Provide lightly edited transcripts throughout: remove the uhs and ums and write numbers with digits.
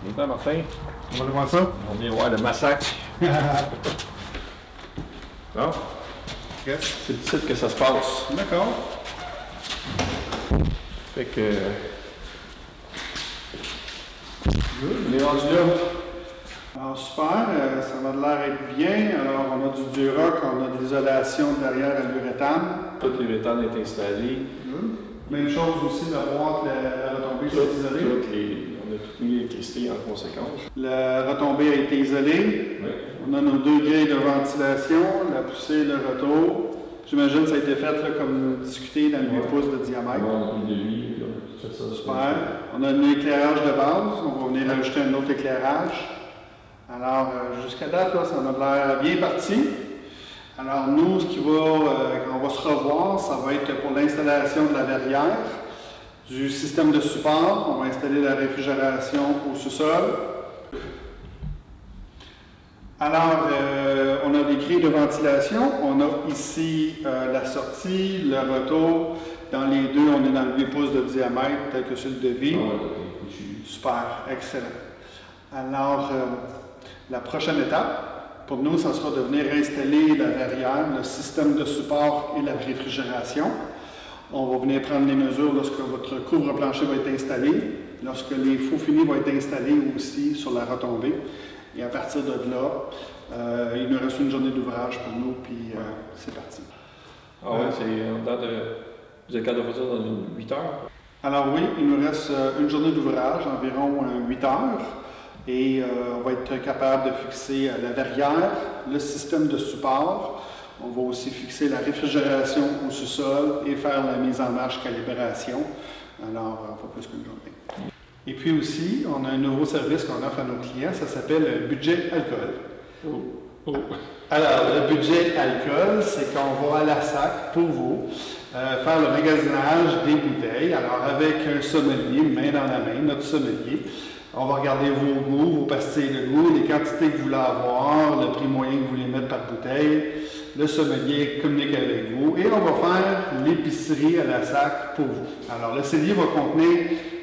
Viens, Martin. On va aller voir ça? On vient voir le massacre. Bon. Yes. C'est le site que ça se passe. D'accord. Fait que... On est rendu là. Alors super, ça m'a l'air être bien. Alors on a du Duroc, on a de l'isolation derrière à l'uréthane. Tout l'uréthane est installé. Même chose aussi, la boîte, la retombée s'est isolée. On a tout mis l'électricité en conséquence. La retombée a été isolée. Oui. On a nos deux grilles de ventilation, la poussée, le retour. J'imagine que ça a été fait là, comme discuté dans le 8 pouces de diamètre. On a mis de lui, tout ça. Super. On a un éclairage de base. On va venir ajouter un autre éclairage. Alors, jusqu'à date, là, ça a l'air bien parti. Alors, nous, ce qui va, quand on va se revoir, ça va être pour l'installation de la verrière, du système de support. On va installer la réfrigération au sous-sol. Alors, on a des grilles de ventilation. On a ici la sortie, le retour. Dans les deux, on est dans le 8 pouces de diamètre, tel que celui de vie. Super, excellent. Alors, la prochaine étape, pour nous, ça sera de venir installer la verrière, le système de support et la réfrigération. On va venir prendre les mesures lorsque votre couvre-plancher va être installé, lorsque les faux finis vont être installés aussi sur la retombée. Et à partir de là, il nous reste une journée d'ouvrage pour nous, puis c'est parti. Ah oui, c'est en date de... Vous êtes capable de faire ça dans 8 heures? Alors oui, il nous reste une journée d'ouvrage, environ 8 heures. Et on va être capable de fixer la verrière, le système de support. On va aussi fixer la réfrigération au sous-sol et faire la mise en marche calibration. Alors, pas plus qu'une journée. Et puis aussi, on a un nouveau service qu'on offre à nos clients, ça s'appelle le budget alcool. Alors, le budget alcool, c'est qu'on va à la SAC pour vous faire le magasinage des bouteilles. Alors, avec un sommelier, main dans la main, notre sommelier, on va regarder vos goûts, vos pastilles de goût, les quantités que vous voulez avoir, le prix moyen que vous voulez mettre par bouteille. Le sommelier communique avec vous et on va faire l'épicerie à la SAC pour vous. Alors, le cellier va contenir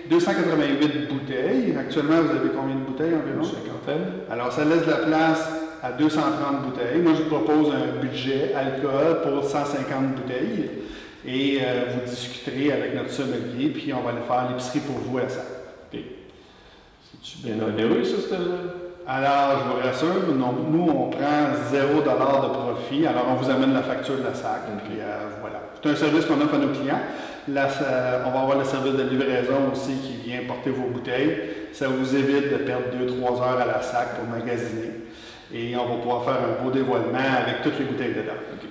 288 bouteilles. Actuellement, vous avez combien de bouteilles environ? Une cinquantaine. Alors, ça laisse de la place à 230 bouteilles. Moi, je vous propose un budget alcool pour 150 bouteilles. Et vous discuterez avec notre sommelier, puis on va aller faire l'épicerie pour vous à la SAC. Okay. C'est-tu bien onéreux, ça, cette... Alors, je vous rassure, nous, on prend 0 $ de profit. Alors, on vous amène la facture de la SAC. Puis, voilà. C'est un service qu'on offre à nos clients. Là, on va avoir le service de livraison aussi qui vient porter vos bouteilles. Ça vous évite de perdre 2-3 heures à la SAC pour magasiner. Et on va pouvoir faire un beau dévoilement avec toutes les bouteilles dedans. Okay.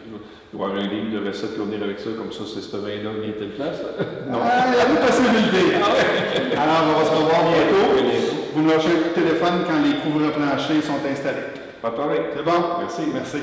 Il va y avoir un livre de recettes qui va venir avec ça, comme ça, c'est ce vin-là vient telle place. Non. Il y a une possibilité. Alors, on va se revoir bientôt. Vous nous lâchez un coup de téléphone quand les couvre-planchers sont installés. Pas de problème. C'est bon? Merci. Merci.